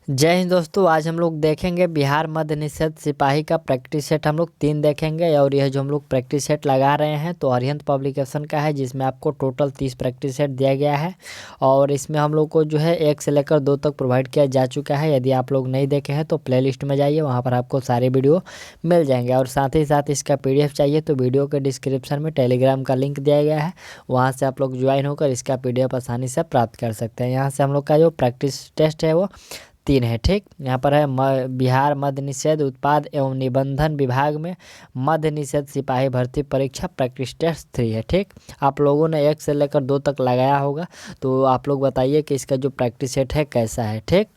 जय हिंद दोस्तों। आज हम लोग देखेंगे बिहार मद्य निषेध सिपाही का प्रैक्टिस सेट हम लोग 3 देखेंगे। और यह जो हम लोग प्रैक्टिस सेट लगा रहे हैं तो अरिहंत पब्लिकेशन का है, जिसमें आपको टोटल 30 प्रैक्टिस सेट दिया गया है। और इसमें हम लोग को जो है 1 से लेकर 2 तक प्रोवाइड किया जा चुका है। यदि आप लोग नहीं देखे हैं तो प्लेलिस्ट में जाइए, वहाँ पर आपको सारे वीडियो मिल जाएंगे। और साथ ही साथ इसका PDF चाहिए तो वीडियो के डिस्क्रिप्शन में टेलीग्राम का लिंक दिया गया है, वहाँ से आप लोग ज्वाइन होकर इसका PDF आसानी से प्राप्त कर सकते हैं। यहाँ से हम लोग का जो प्रैक्टिस टेस्ट है वो 3 है। ठीक, यहाँ पर है बिहार मद्य निषेध उत्पाद एवं निबंधन विभाग में मद्य निषेध सिपाही भर्ती परीक्षा प्रैक्टिस टेस्ट 3 है। ठीक, आप लोगों ने 1 से लेकर 2 तक लगाया होगा, तो आप लोग बताइए कि इसका जो प्रैक्टिस सेट है कैसा है। ठीक,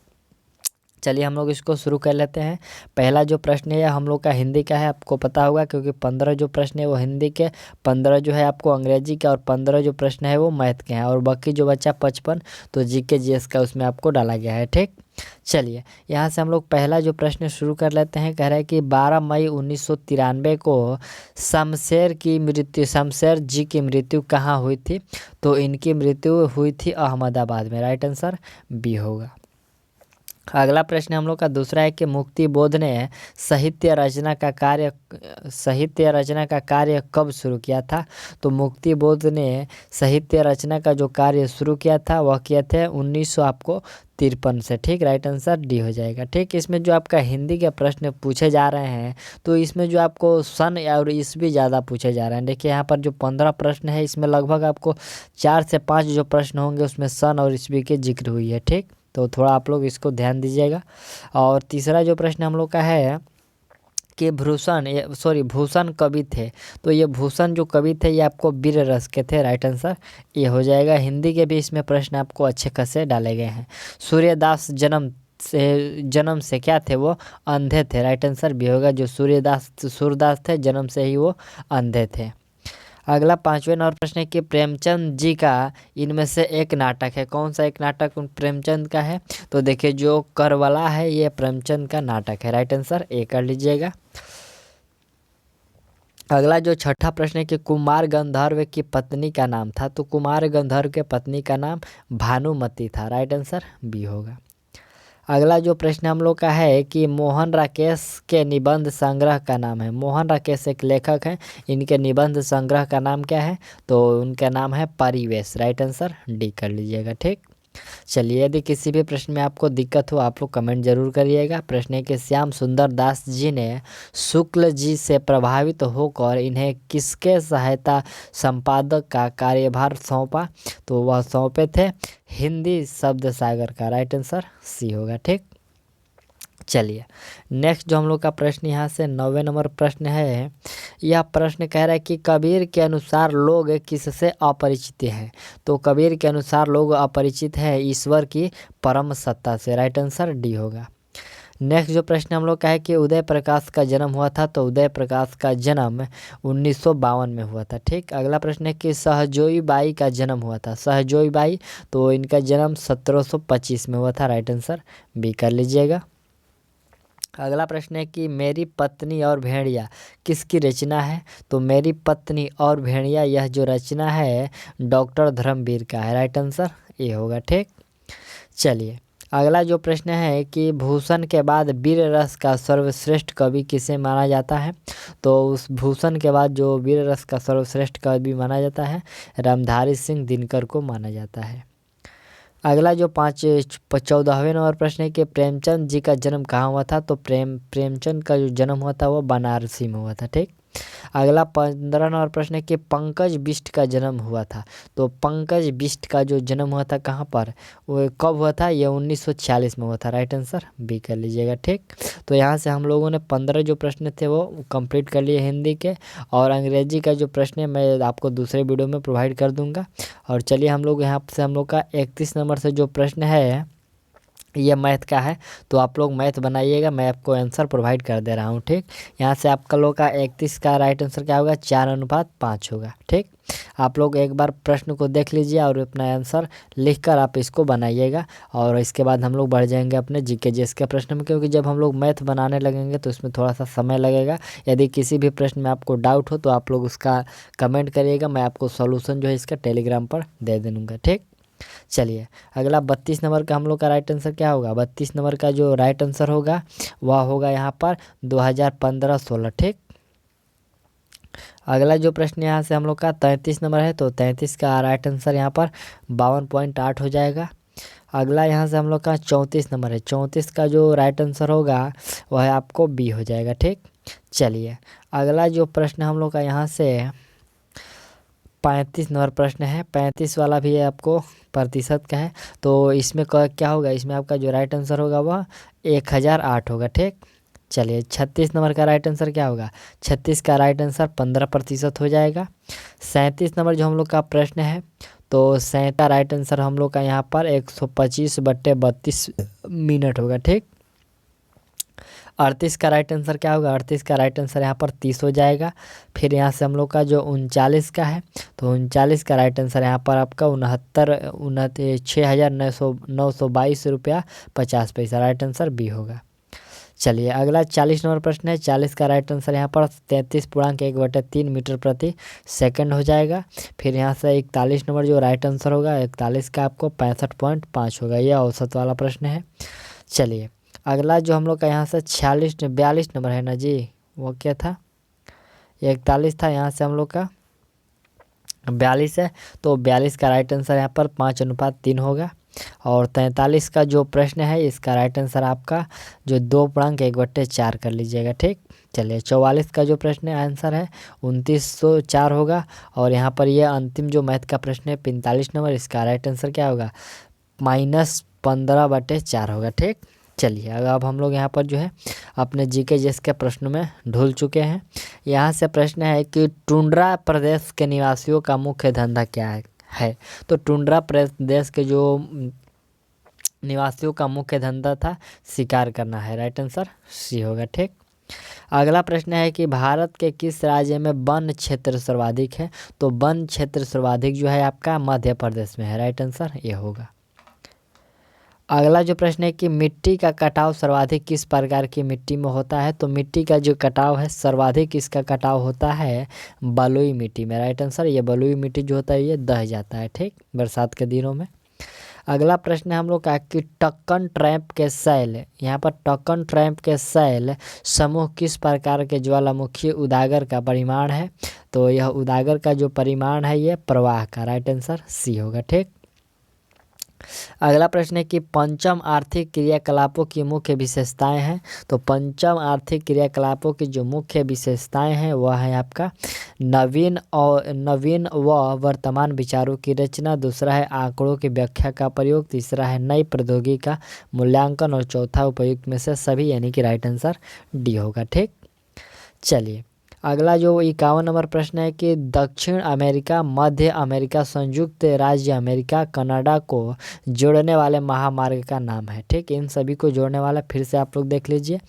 चलिए हम लोग इसको शुरू कर लेते हैं। पहला जो प्रश्न है हम लोग का हिंदी का है, आपको पता होगा क्योंकि 15 जो प्रश्न है वो हिंदी के, 15 जो है आपको अंग्रेजी के और 15 जो प्रश्न है वो मैथ के हैं। और बाकी जो बचा 55 तो GK GS का उसमें आपको डाला गया है। ठीक, चलिए यहाँ से हम लोग पहला जो प्रश्न शुरू कर लेते हैं। कह रहा है कि 12 मई 1993 को शमशेर जी की मृत्यु कहाँ हुई थी? तो इनकी मृत्यु हुई थी अहमदाबाद में। राइट आंसर बी होगा। अगला प्रश्न हम लोग का दूसरा है कि मुक्ति बोध ने साहित्य रचना का कार्य कब शुरू किया था? तो मुक्ति बोध ने साहित्य रचना का जो कार्य शुरू किया था वह किया थे 1953 से। ठीक, राइट आंसर डी हो जाएगा। ठीक, इसमें जो आपका हिंदी के प्रश्न पूछे जा रहे हैं तो इसमें जो आपको सन और ईस्वी ज़्यादा पूछे जा रहे हैं। देखिए यहाँ पर जो 15 प्रश्न है इसमें लगभग आपको 4 से 5 जो प्रश्न होंगे उसमें सन और ईस्वी की जिक्र हुई है। ठीक, तो थोड़ा आप लोग इसको ध्यान दीजिएगा। और तीसरा जो प्रश्न हम लोग का है कि भूषण कवि थे, तो ये भूषण जो कवि थे ये आपको वीर रस के थे। राइट आंसर ये हो जाएगा। हिंदी के भी इसमें प्रश्न आपको अच्छे खासे डाले गए हैं। सूर्यदास जन्म से क्या थे? वो अंधे थे। राइट आंसर भी होगा। जो सूरदास थे जन्म से ही वो अंधे थे। अगला 5वें नंबर प्रश्न है कि प्रेमचंद जी का इनमें से एक नाटक है। कौन सा एक नाटक प्रेमचंद का है? तो देखिए जो करबला है ये प्रेमचंद का नाटक है। राइट आंसर ए कर लीजिएगा। अगला जो 6ठा प्रश्न है कि कुमार गंधर्व की पत्नी का नाम था। तो कुमार गंधर्व के पत्नी का नाम भानुमति था। राइट आंसर बी होगा। अगला जो प्रश्न हम लोग का है कि मोहन राकेश के निबंध संग्रह का नाम है। मोहन राकेश एक लेखक हैं, इनके निबंध संग्रह का नाम क्या है? तो उनका नाम है परिवेश। राइट आंसर डी कर लीजिएगा। ठीक, चलिए यदि किसी भी प्रश्न में आपको दिक्कत हो आप लोग कमेंट जरूर करिएगा। प्रश्न है कि श्याम सुंदर दास जी ने शुक्ल जी से प्रभावित होकर इन्हें किसके सहायता संपादक का कार्यभार सौंपा? तो वह सौंपे थे हिंदी शब्द सागर का। राइट आंसर सी होगा। ठीक, चलिए नेक्स्ट जो हम लोग का प्रश्न यहाँ से 9वें नंबर प्रश्न है। यह प्रश्न कह रहा है कि कबीर के अनुसार लोग किससे अपरिचित हैं? तो कबीर के अनुसार लोग अपरिचित हैं ईश्वर की परम सत्ता से। राइट आंसर डी होगा। नेक्स्ट जो प्रश्न हम लोग का है कि उदय प्रकाश का जन्म हुआ था। तो उदय प्रकाश का जन्म 1952 में हुआ था। ठीक, अगला प्रश्न है कि सहजोई बाई का जन्म हुआ था। सहजोई बाई तो इनका जन्म 1725 में हुआ था। राइट आंसर बी कर लीजिएगा। अगला प्रश्न है कि मेरी पत्नी और भेड़िया किसकी रचना है? तो मेरी पत्नी और भेड़िया यह जो रचना है डॉक्टर धर्मवीर का है। राइट आंसर ये होगा। ठीक, चलिए अगला जो प्रश्न है कि भूषण के बाद वीर रस का सर्वश्रेष्ठ कवि किसे माना जाता है? तो उस भूषण के बाद जो वीर रस का सर्वश्रेष्ठ कवि माना जाता है रामधारी सिंह दिनकर को माना जाता है। अगला जो 14वें नंबर प्रश्न है कि प्रेमचंद जी का जन्म कहाँ हुआ था? तो प्रेमचंद का जो जन्म हुआ था वो बनारसी में हुआ था। ठीक, अगला 15 नंबर प्रश्न है कि पंकज बिष्ट का जन्म हुआ था। तो पंकज बिष्ट का जो जन्म हुआ था कहाँ पर, वो कब हुआ था? ये 1946 में हुआ था। राइट आंसर बी कर लीजिएगा। ठीक, तो यहाँ से हम लोगों ने 15 जो प्रश्न थे वो कंप्लीट कर लिए हिंदी के। और अंग्रेजी का जो प्रश्न है मैं आपको दूसरे वीडियो में प्रोवाइड कर दूंगा। और चलिए हम लोग यहाँ से हम लोग का 31 नंबर से जो प्रश्न है ये मैथ का है, तो आप लोग मैथ बनाइएगा, मैं आपको आंसर प्रोवाइड कर दे रहा हूँ। ठीक, यहाँ से आपका लोग का 31 का राइट आंसर क्या होगा? 4:5 होगा। ठीक, आप लोग एक बार प्रश्न को देख लीजिए और अपना आंसर लिखकर आप इसको बनाइएगा। और इसके बाद हम लोग बढ़ जाएंगे अपने GK GS के प्रश्न में, क्योंकि जब हम लोग मैथ बनाने लगेंगे तो इसमें थोड़ा सा समय लगेगा। यदि किसी भी प्रश्न में आपको डाउट हो तो आप लोग उसका कमेंट करिएगा, मैं आपको सॉल्यूशन जो है इसका टेलीग्राम पर दे दूँगा। ठीक, चलिए अगला 32 नंबर का हम लोग का राइट आंसर क्या होगा। 32 नंबर का जो राइट आंसर होगा वह होगा यहाँ पर 2015-16। ठीक। अगला जो प्रश्न यहाँ से हम लोग का 33 नंबर है, तो 33 का राइट आंसर यहाँ पर 52.8 हो जाएगा। अगला यहाँ से हम लोग का 34 नंबर है, 34 का जो राइट आंसर होगा वह आपको बी हो जाएगा। ठीक। चलिए अगला जो प्रश्न हम लोग का यहाँ से 35 नंबर प्रश्न है, 35 वाला भी आपको प्रतिशत का है, तो इसमें क्या होगा, इसमें आपका जो राइट आंसर होगा वह 1008 होगा। ठीक। चलिए 36 नंबर का राइट आंसर क्या होगा। 36 का राइट आंसर 15% हो जाएगा। 37 नंबर जो हम लोग का प्रश्न है, तो 37 का राइट आंसर हम लोग का यहाँ पर 125/32 मिनट होगा। ठीक। 38 का राइट आंसर क्या होगा। 38 का राइट आंसर यहाँ पर 30 हो जाएगा। फिर यहाँ से हम लोग का जो 39 का है, तो 39 का राइट आंसर यहाँ पर आपका 6,922 रुपया 50 पैसा, राइट आंसर बी होगा। चलिए अगला 40 नंबर प्रश्न है, 40 का राइट आंसर यहाँ पर 33.1/3 मीटर प्रति सेकंड हो जाएगा। फिर यहाँ से 41 नंबर जो राइट आंसर होगा, 41 का आपको 65.5 होगा। यह औसत वाला प्रश्न है। चलिए अगला जो हम लोग का यहाँ से 42 नंबर है ना जी, वो क्या था, 41 था, यहाँ से हम लोग का 42 है, तो 42 का राइट आंसर यहाँ पर 5:3 होगा। और 43 का जो प्रश्न है, इसका राइट आंसर आपका जो 2.1/4 कर लीजिएगा। ठीक। चलिए 44 का जो प्रश्न है आंसर है 2904 होगा। और यहाँ पर यह अंतिम जो मैथ का प्रश्न है 45 नंबर, इसका राइट आंसर क्या होगा, -15/4 होगा। ठीक। चलिए अब हम लोग यहाँ पर जो है अपने जीके के प्रश्नों में ढुल चुके हैं। यहाँ से प्रश्न है कि टुंड्रा प्रदेश के निवासियों का मुख्य धंधा क्या है। तो टुंड्रा प्रदेश के जो निवासियों का मुख्य धंधा था शिकार करना है, राइट आंसर सी होगा। ठीक। अगला प्रश्न है कि भारत के किस राज्य में वन क्षेत्र सर्वाधिक है। तो वन क्षेत्र सर्वाधिक जो है आपका मध्य प्रदेश में है, राइट आंसर ये होगा। अगला जो प्रश्न है कि मिट्टी का कटाव सर्वाधिक किस प्रकार की मिट्टी में होता है। तो मिट्टी का जो कटाव है सर्वाधिक इसका कटाव होता है बलुई मिट्टी में, राइट आंसर। ये बलुई मिट्टी जो होता है ये दह जाता है, ठीक, बरसात के दिनों में। अगला प्रश्न है हम लोग का कि टक्कन ट्रैप के शैल, यहाँ पर टक्कन ट्रैप के शैल समूह किस प्रकार के ज्वालामुखी उदागर का परिमाण है। तो यह उदागर का जो परिमाण है ये प्रवाह का, राइट आंसर सी होगा। ठीक। अगला प्रश्न है कि पंचम आर्थिक क्रियाकलापों की मुख्य विशेषताएं हैं। तो पंचम आर्थिक क्रियाकलापों की जो मुख्य विशेषताएं हैं वह है आपका नवीन व वर्तमान विचारों की रचना, दूसरा है आंकड़ों की व्याख्या का प्रयोग, तीसरा है नई प्रौद्योगिकी का मूल्यांकन और चौथा उपयुक्त में से सभी, यानी कि राइट आंसर डी होगा। ठीक। चलिए अगला जो 51 नंबर प्रश्न है कि दक्षिण अमेरिका, मध्य अमेरिका, संयुक्त राज्य अमेरिका, कनाडा को जोड़ने वाले महामार्ग का नाम है। ठीक। इन सभी को जोड़ने वाला फिर से आप लोग देख लीजिए,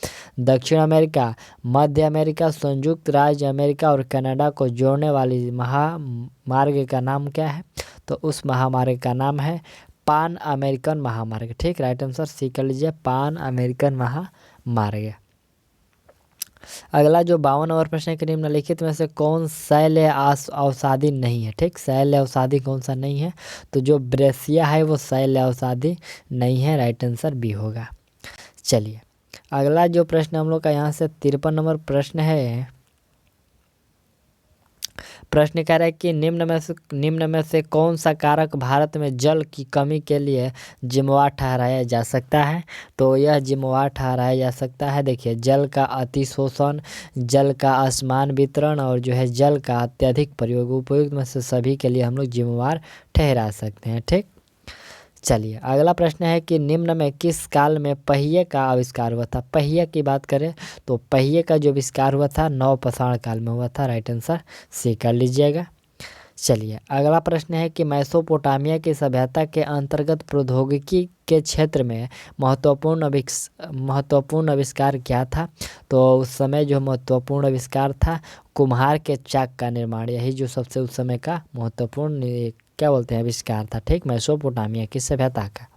दक्षिण अमेरिका, मध्य अमेरिका, संयुक्त राज्य अमेरिका और कनाडा को जोड़ने वाली महामार्ग का नाम क्या है। तो उस महामार्ग का नाम है पान अमेरिकन महामार्ग। ठीक, राइट आंसर सी कर लीजिए, पान अमेरिकन महामार्ग। अगला जो 52 नंबर प्रश्न है कि निम्नलिखित में से कौन शैल्य औषधि नहीं है। ठीक, शैल्य औषधि कौन सा नहीं है। तो जो ब्रेसिया है वो शैल्य औषधि नहीं है, राइट आंसर बी होगा। चलिए अगला जो प्रश्न हम लोग का यहाँ से 53 नंबर प्रश्न है, प्रश्न कह रहा है कि निम्न में से कौन सा कारक भारत में जल की कमी के लिए जिम्मेवार ठहराया जा सकता है। तो यह जिम्मेवार ठहराया जा सकता है, देखिए, जल का अतिशोषण, जल का असमान वितरण और जो है जल का अत्यधिक प्रयोग, उपयुक्त में से सभी के लिए हम लोग जिम्मेवार ठहरा सकते हैं। ठीक। चलिए अगला प्रश्न है कि निम्न में किस काल में पहिए का आविष्कार हुआ था। पहिए की बात करें तो पहिए का जो आविष्कार हुआ था नवपाषाण काल में हुआ था, राइट आंसर सी कर लीजिएगा। चलिए अगला प्रश्न है कि मेसोपोटामिया की सभ्यता के अंतर्गत प्रौद्योगिकी के क्षेत्र में महत्वपूर्ण आविष्कार क्या था। तो उस समय जो महत्वपूर्ण आविष्कार था कुम्हार के चाक का निर्माण, यही जो सबसे उस समय का महत्वपूर्ण क्या बोलते हैं आविष्कार था। ठीक, मेसोपोटामिया की सभ्यता का।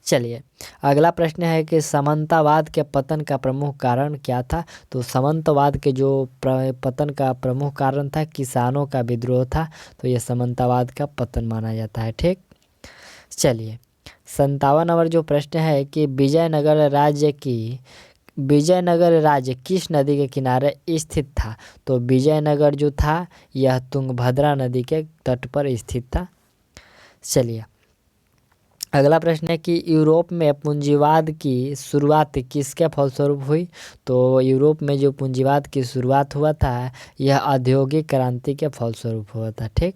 चलिए अगला प्रश्न है कि सामंतवाद के पतन का प्रमुख कारण क्या था। तो सामंतवाद के जो पतन का प्रमुख कारण था किसानों का विद्रोह था। तो ये सामंतवाद का पतन माना जाता है। ठीक, चलिए 57 नंबर जो प्रश्न है कि विजयनगर राज्य किस नदी के किनारे स्थित था। तो विजयनगर जो था यह तुंगभद्रा नदी के तट पर स्थित था। चलिए अगला प्रश्न है कि यूरोप में पूंजीवाद की शुरुआत किसके फलस्वरूप हुई। तो यूरोप में जो पूंजीवाद की शुरुआत हुआ था यह औद्योगिक क्रांति के फलस्वरूप हुआ था। ठीक,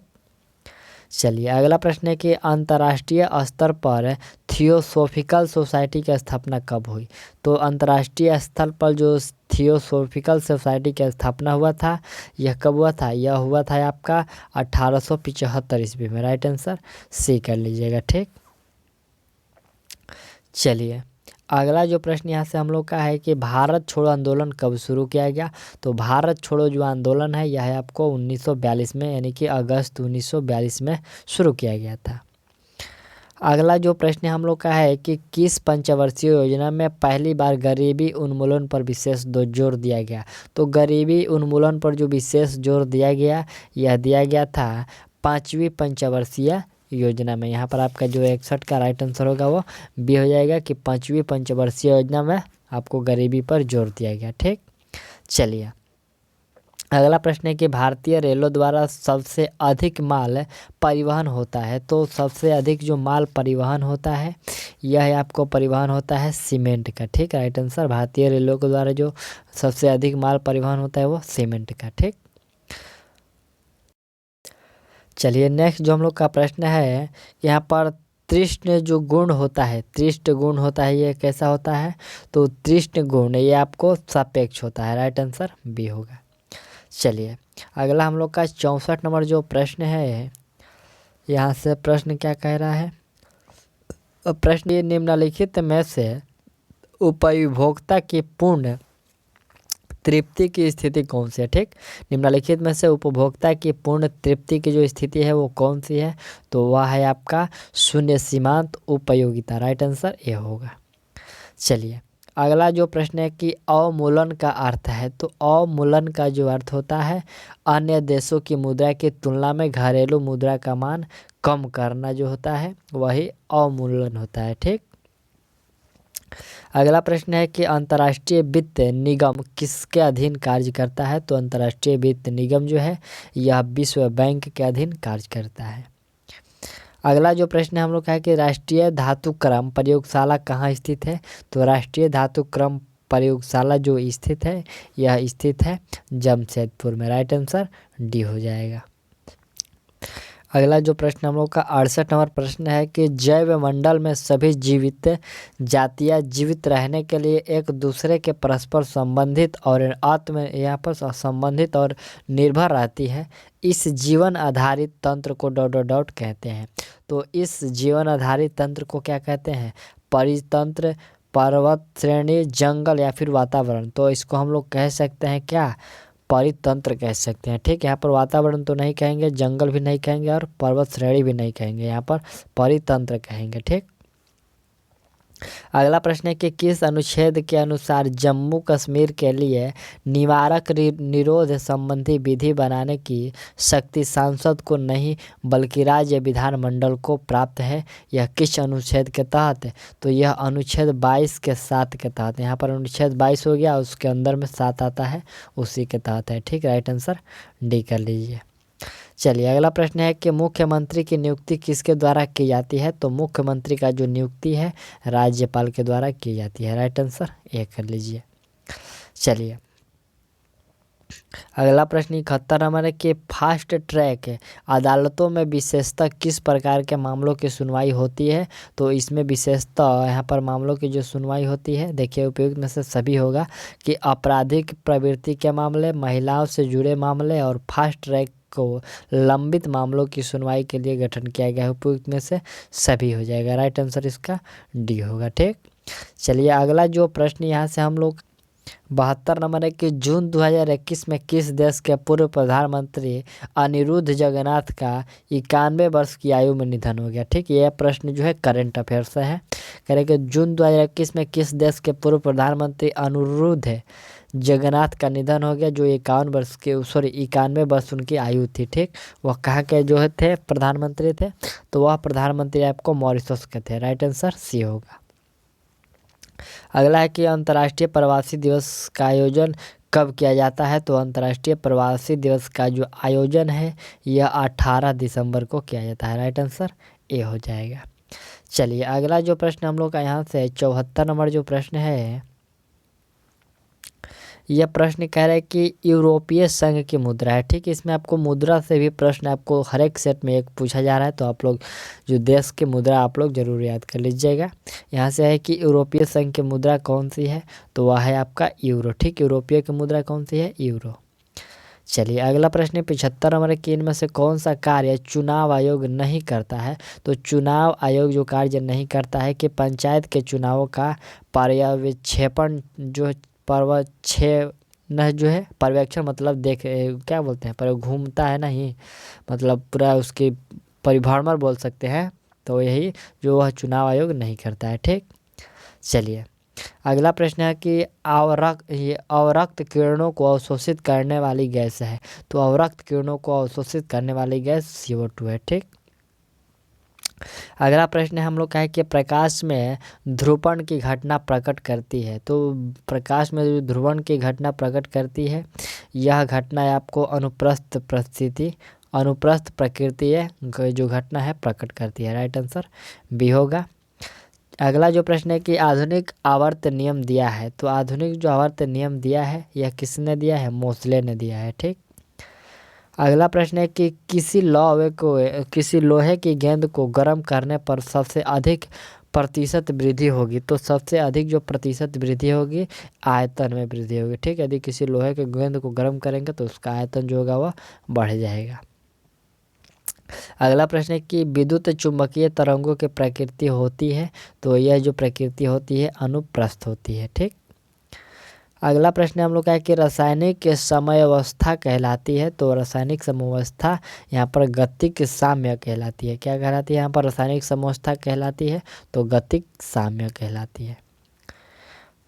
चलिए अगला प्रश्न है कि अंतर्राष्ट्रीय स्तर पर थियोसॉफिकल सोसाइटी की स्थापना कब हुई। तो अंतर्राष्ट्रीय स्तर पर जो थियोसॉफिकल सोसाइटी की स्थापना हुआ था यह कब हुआ था। यह हुआ था आपका 1875 ईस्वी में। राइट आंसर सी कर लीजिएगा। ठीक, चलिए अगला जो प्रश्न यहाँ से हम लोग का है कि भारत छोड़ो आंदोलन कब शुरू किया गया। तो भारत छोड़ो जो आंदोलन है यह है आपको 1942 में यानी कि अगस्त 1942 में शुरू किया गया था। अगला जो प्रश्न हम लोग का है कि किस पंचवर्षीय योजना में पहली बार गरीबी उन्मूलन पर विशेष जोर दिया गया। तो गरीबी उन्मूलन पर जो विशेष जोर दिया गया यह दिया गया था 5वीं पंचवर्षीय योजना में। यहाँ पर आपका जो 61 का राइट आंसर होगा वो बी हो जाएगा कि 5वीं पंचवर्षीय योजना में आपको गरीबी पर जोर दिया गया। ठीक, चलिए अगला प्रश्न है कि भारतीय रेलों द्वारा सबसे अधिक माल परिवहन होता है। तो सबसे अधिक जो माल परिवहन होता है यह आपको परिवहन होता है सीमेंट का। ठीक, राइट आंसर भारतीय रेलों के द्वारा जो सबसे अधिक माल परिवहन होता है वो सीमेंट का। ठीक, चलिए नेक्स्ट जो हम लोग का प्रश्न है यहाँ पर तृष्ण जो गुण होता है, तृष्ण गुण होता है ये कैसा होता है। तो तृष्ण गुण ये आपको सापेक्ष होता है। राइट आंसर बी होगा। चलिए अगला हम लोग का 64 नंबर जो प्रश्न है यहाँ से प्रश्न क्या कह रहा है। प्रश्न ये निम्नलिखित में से उपभोक्ता की पूर्ण तृप्ति की स्थिति कौन सी है। ठीक, निम्नलिखित में से उपभोक्ता की पूर्ण तृप्ति की जो स्थिति है वो कौन सी है। तो वह है आपका शून्य सीमांत उपयोगिता। राइट आंसर ए होगा। चलिए अगला जो प्रश्न है कि अवमूलन का अर्थ है। तो अवमूलन का जो अर्थ होता है अन्य देशों की मुद्रा की तुलना में घरेलू मुद्रा का मान कम करना जो होता है वही अवमूलन होता है। ठीक, अगला प्रश्न है कि अंतर्राष्ट्रीय वित्त निगम किसके अधीन कार्य करता है। तो अंतर्राष्ट्रीय वित्त निगम जो है यह विश्व बैंक के अधीन कार्य करता है। अगला जो प्रश्न हम लोग का है कि राष्ट्रीय धातुक्रम प्रयोगशाला कहाँ स्थित है। तो राष्ट्रीय धातुक्रम प्रयोगशाला जो स्थित है यह स्थित है जमशेदपुर में। राइट आंसर डी हो जाएगा। अगला जो प्रश्न हम लोग का 68 नंबर प्रश्न है कि जैव मंडल में सभी जीवित जातियां जीवित रहने के लिए एक दूसरे के परस्पर संबंधित और यहाँ पर संबंधित और निर्भर रहती है। इस जीवन आधारित तंत्र को ... कहते हैं। तो इस जीवन आधारित तंत्र को क्या कहते हैं। परितंत्र, पर्वत श्रेणी, जंगल या फिर वातावरण। तो इसको हम लोग कह सकते हैं क्या, परितंत्र कह सकते हैं। ठीक, यहाँ पर वातावरण तो नहीं कहेंगे, जंगल भी नहीं कहेंगे और पर्वत श्रेणी भी नहीं कहेंगे, यहाँ पर परितंत्र कहेंगे। ठीक, अगला प्रश्न है कि किस अनुच्छेद के अनुसार जम्मू कश्मीर के लिए निवारक निरोध संबंधी विधि बनाने की शक्ति सांसद को नहीं बल्कि राज्य विधानमंडल को प्राप्त है। यह किस अनुच्छेद के तहत। तो यह अनुच्छेद 22 के 7 के तहत। यहाँ पर अनुच्छेद 22 हो गया, उसके अंदर में 7 आता है, उसी के तहत है। ठीक, राइट आंसर डी कर लीजिए। चलिए अगला प्रश्न है कि मुख्यमंत्री की नियुक्ति किसके द्वारा की जाती है। तो मुख्यमंत्री का जो नियुक्ति है राज्यपाल के द्वारा की जाती है। राइट आंसर ए कर लीजिए। चलिए अगला प्रश्न 71 नंबर है कि फास्ट ट्रैक अदालतों में विशेषतः किस प्रकार के मामलों की सुनवाई होती है। तो इसमें विशेषतः यहाँ पर मामलों की जो सुनवाई होती है देखिए उपयुक्त में से सभी होगा कि आपराधिक प्रवृत्ति के मामले, महिलाओं से जुड़े मामले और फास्ट ट्रैक को लंबित मामलों की सुनवाई के लिए गठन किया गया है। उपयुक्त में से सभी हो जाएगा। राइट आंसर इसका डी होगा। ठीक, चलिए अगला जो प्रश्न यहाँ से हम लोग 72 नंबर है कि जून 2021 में किस देश के पूर्व प्रधानमंत्री अनिरुद्ध जगन्नाथ का 91 वर्ष की आयु में निधन हो गया। ठीक, यह प्रश्न जो है करंट अफेयर से है। कह रहे कि जून 2021 में किस देश के पूर्व प्रधानमंत्री अनिरुद्ध जगन्नाथ का निधन हो गया, जो 91 वर्ष उनकी आयु थी। ठीक, वह कहाँ के जो थे प्रधानमंत्री थे, तो वह प्रधानमंत्री आपको मॉरिशस के थे। राइट आंसर सी होगा। अगला है कि अंतर्राष्ट्रीय प्रवासी दिवस का आयोजन कब किया जाता है, तो अंतर्राष्ट्रीय प्रवासी दिवस का जो आयोजन है यह 18 दिसंबर को किया जाता है। राइट आंसर ए हो जाएगा। चलिए अगला जो प्रश्न हम लोग का यहाँ से 74 नंबर जो प्रश्न है, यह प्रश्न कह रहा है कि यूरोपीय संघ की मुद्रा है। ठीक, इसमें आपको मुद्रा से भी प्रश्न आपको हर एक सेट में एक पूछा जा रहा है, तो आप लोग जो देश की मुद्रा आप लोग जरूर याद कर लीजिएगा। यहाँ से है कि यूरोपीय संघ की मुद्रा कौन सी है, तो वह है आपका यूरो। ठीक, यूरोपीय की मुद्रा कौन सी है, यूरो। चलिए अगला प्रश्न 75 नंबर की इनमें से कौन सा कार्य चुनाव आयोग नहीं करता है, तो चुनाव आयोग जो कार्य नहीं करता है कि पंचायत के चुनावों का पर्यवेक्षण जो जो है पर्यवेक्षण मतलब देख क्या बोलते हैं, पर घूमता है नहीं, मतलब पूरा उसकी परिभ्रमण बोल सकते हैं, तो यही जो वह चुनाव आयोग नहीं करता है। ठीक, चलिए अगला प्रश्न है कि अवरक्त किरणों को अवशोषित करने वाली गैस है, तो अवरक्त किरणों को अवशोषित करने वाली गैस CO2 है। ठीक, अगला प्रश्न हम लोग का है कि प्रकाश में ध्रुवण की घटना प्रकट करती है, तो प्रकाश में जो ध्रुवण की घटना प्रकट करती है यह घटना आपको अनुप्रस्थ प्रकृति जो घटना है प्रकट करती है। राइट आंसर बी होगा। अगला जो प्रश्न है कि आधुनिक आवर्त नियम दिया है, तो आधुनिक जो आवर्त नियम दिया है यह किसने दिया है, मोसले ने दिया है। ठीक, अगला प्रश्न है कि किसी लोहे की गेंद को गर्म करने पर सबसे अधिक प्रतिशत वृद्धि होगी, तो सबसे अधिक जो प्रतिशत वृद्धि होगी आयतन में वृद्धि होगी। ठीक, यदि किसी लोहे के गेंद को गर्म करेंगे तो उसका आयतन जो होगा वह बढ़ जाएगा। अगला प्रश्न है कि विद्युत चुंबकीय तरंगों की प्रकृति होती है, तो यह जो प्रकृति होती है अनुप्रस्थ होती है। ठीक, अगला प्रश्न हम लोग का है कि रासायनिक समयावस्था कहलाती है, तो रासायनिक समयावस्था यहाँ पर गतिक साम्य कहलाती है। क्या कहलाती है यहाँ पर, रासायनिक समयावस्था कहलाती है, तो गतिक साम्य कहलाती है।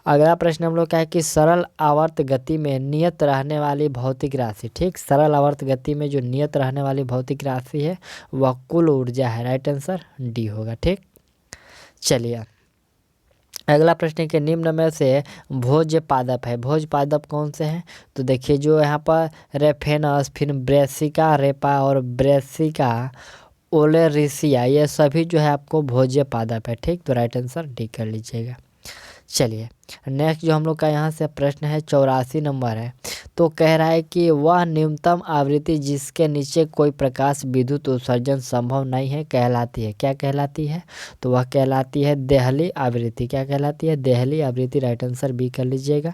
अगला प्रश्न हम लोग का है कि सरल आवर्त गति में नियत रहने वाली भौतिक राशि। ठीक, सरल आवर्त गति में जो नियत रहने वाली भौतिक राशि है वह कुल ऊर्जा है। राइट आंसर डी होगा। ठीक, चलिए अगला प्रश्न है कि निम्न में से भोज्य पादप है, भोज्य पादप कौन से हैं, तो देखिए जो यहाँ पर रेफेनस, फिर ब्रेसिका रेपा और ब्रेसिका ओलेरिसिया, ये सभी जो है आपको भोज्य पादप है। ठीक, तो राइट आंसर डी कर लीजिएगा। चलिए नेक्स्ट जो हम लोग का यहाँ से प्रश्न है 84 नंबर है, तो कह रहा है कि वह न्यूनतम आवृत्ति जिसके नीचे कोई प्रकाश विद्युत उत्सर्जन संभव नहीं है कहलाती है। क्या कहलाती है, तो वह कहलाती है देहली आवृत्ति। क्या कहलाती है, देहली आवृत्ति। राइट आंसर बी कर लीजिएगा।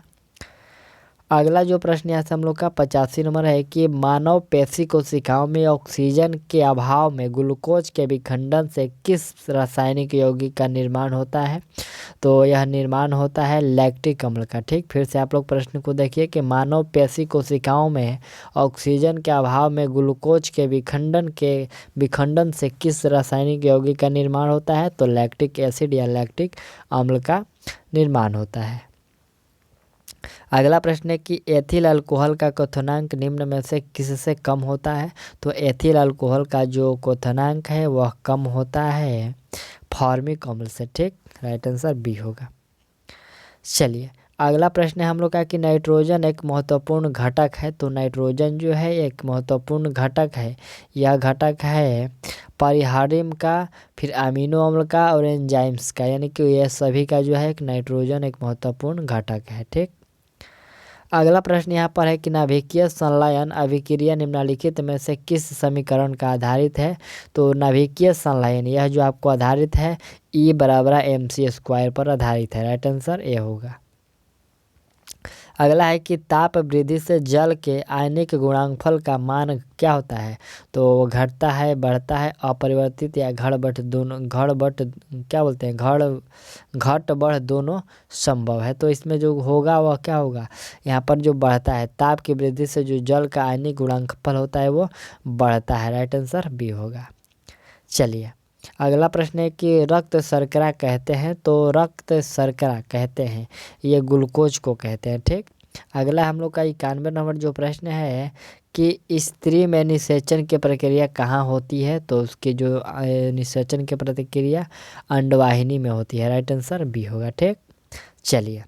अगला जो प्रश्न यहाँ से हम लोग का 85 नंबर है कि मानव पेशी कोशिकाओं में ऑक्सीजन के अभाव में ग्लूकोज के विखंडन से किस रासायनिक यौगिक का निर्माण होता है, तो यह निर्माण होता है लैक्टिक अम्ल का। ठीक, फिर से आप लोग प्रश्न को देखिए कि मानव पेशी कोशिकाओं में ऑक्सीजन के अभाव में ग्लूकोज के विखंडन से किस रासायनिक यौगिक का निर्माण होता है, तो लैक्टिक एसिड या लैक्टिक अम्ल का निर्माण होता है। अगला प्रश्न है कि एथिल अल्कोहल का क्वथनांक निम्न में से किससे कम होता है, तो एथिल अल्कोहल का जो क्वथनांक है वह कम होता है फॉर्मिक अम्ल से। ठीक, राइट आंसर बी होगा। चलिए अगला प्रश्न है हम लोग का कि नाइट्रोजन एक महत्वपूर्ण घटक है, तो नाइट्रोजन जो है एक महत्वपूर्ण घटक है, यह घटक है परिहारिम का, फिर अमीनो अम्ल का और एंजाइम्स का, यानी कि यह सभी का जो है एक नाइट्रोजन एक महत्वपूर्ण घटक है। ठीक, अगला प्रश्न यहाँ पर है कि नाभिकीय संलयन अभिक्रिया निम्नलिखित में से किस समीकरण का आधारित है, तो नाभिकीय संलयन यह जो आपको आधारित है E = mc² पर आधारित है। राइट आंसर ए होगा। अगला है कि ताप वृद्धि से जल के आयनिक गुणनफल का मान क्या होता है? तो वो घटता है, बढ़ता है, अपरिवर्तित या घट बढ़ दोनों, घट बढ़ क्या बोलते हैं, घट बढ़ दोनों संभव है। तो इसमें जो होगा वह क्या होगा, यहाँ पर जो बढ़ता है, ताप की वृद्धि से जो जल का आयनिक गुणनफल होता है वो बढ़ता है। राइट आंसर बी होगा। चलिए अगला प्रश्न है कि रक्त शर्करा कहते हैं, तो रक्त शर्करा कहते हैं ये ग्लूकोज को कहते हैं। ठीक। अगला हम लोग का 91 नंबर जो प्रश्न है कि स्त्री में निषेचन की प्रक्रिया कहाँ होती है? तो उसकी जो निषेचन की प्रक्रिया अंडवाहिनी में होती है। राइट आंसर बी होगा। ठीक। चलिए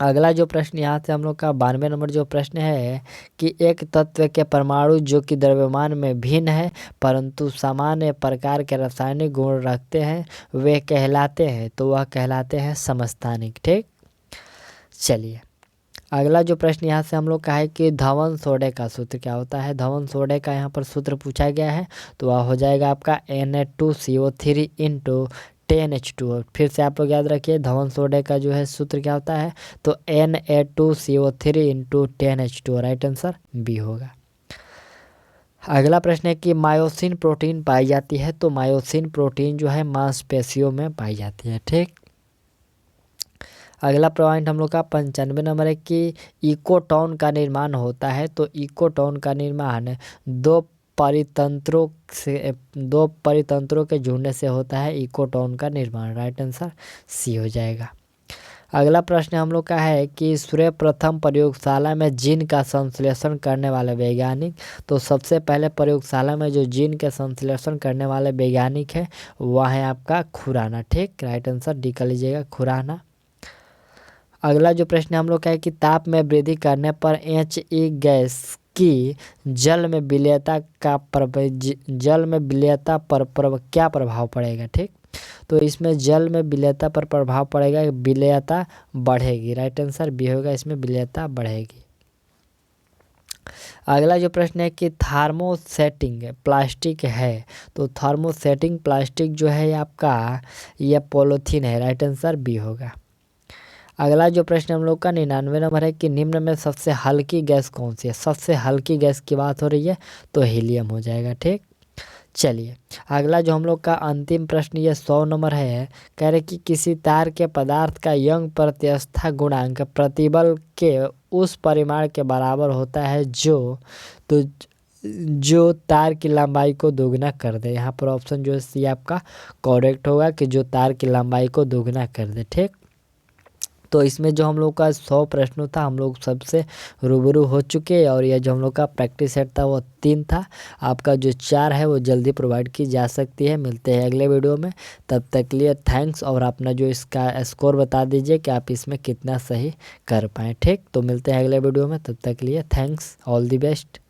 अगला जो प्रश्न यहाँ से हम लोग का 92 नंबर जो प्रश्न है कि एक तत्व के परमाणु जो कि द्रव्यमान में भिन्न है परंतु सामान्य प्रकार के रासायनिक गुण रखते हैं वे कहलाते हैं, तो वह कहलाते हैं समस्थानिक। ठीक। चलिए अगला जो प्रश्न यहाँ से हम लोग का है कि धवन सोडे का सूत्र क्या होता है? धवन सोडे का यहाँ पर सूत्र पूछा गया है, तो वह हो जाएगा आपका Na2CO3 इंटू 10H2O। फिर से आप लोग याद रखिए धवन सोडे का जो है सूत्र क्या होता है, तो Na2CO3 into 10H2O। Right answer B होगा। अगला प्रश्न है कि मायोसिन प्रोटीन पाई जाती है, तो मायोसिन प्रोटीन जो है मांसपेशियों में पाई जाती है। ठीक। अगला पॉइंट हम लोग का 95 नंबर है कि इकोटॉन का निर्माण होता है, तो इकोटॉन का निर्माण दो परितंत्रों के जुड़ने से होता है इकोटॉन का निर्माण। राइट आंसर सी हो जाएगा। अगला प्रश्न हम लोग का है कि सर्वप्रथम प्रयोगशाला में जीन का संश्लेषण करने वाले वैज्ञानिक, तो सबसे पहले प्रयोगशाला में जो जीन के संश्लेषण करने वाले वैज्ञानिक है वह है आपका खुराना। ठीक। राइट आंसर डी कर लीजिएगा, खुराना। अगला जो प्रश्न हम लोग का है कि ताप में वृद्धि करने पर HE गैस की जल में विलेयता पर क्या प्रभाव पड़ेगा? ठीक। तो इसमें जल में विलेयता पर प्रभाव पड़ेगा, विलेयता बढ़ेगी। राइट आंसर बी होगा, इसमें विलेयता बढ़ेगी। अगला जो प्रश्न है कि थर्मोसेटिंग प्लास्टिक है, तो थर्मोसेटिंग प्लास्टिक जो है आपका यह पॉलीथीन है। राइट आंसर बी होगा। अगला जो प्रश्न हम लोग का 99 नंबर है कि निम्न में सबसे हल्की गैस कौन सी है? सबसे हल्की गैस की बात हो रही है तो हीलियम हो जाएगा। ठीक। चलिए अगला जो हम लोग का अंतिम प्रश्न ये 100 नंबर है, कह रहे कि किसी तार के पदार्थ का यंग प्रत्यास्था गुणांक प्रतिबल के उस परिमाण के बराबर होता है जो तार की लंबाई को दोगुना कर दे। यहाँ पर ऑप्शन जो है सी आपका करेक्ट होगा कि जो तार की लंबाई को दोगुना कर दे। ठीक। तो इसमें जो हम लोग का 100 प्रश्नों था हम लोग सबसे रूबरू हो चुके, और यह जो हम लोग का प्रैक्टिस सेट था वो 3 था। आपका जो 4 है वो जल्दी प्रोवाइड की जा सकती है। मिलते हैं अगले वीडियो में, तब तक के लिए थैंक्स। और अपना जो इसका स्कोर बता दीजिए कि आप इसमें कितना सही कर पाएँ। ठीक। तो मिलते हैं अगले वीडियो में, तब तक के लिए थैंक्स, ऑल द बेस्ट।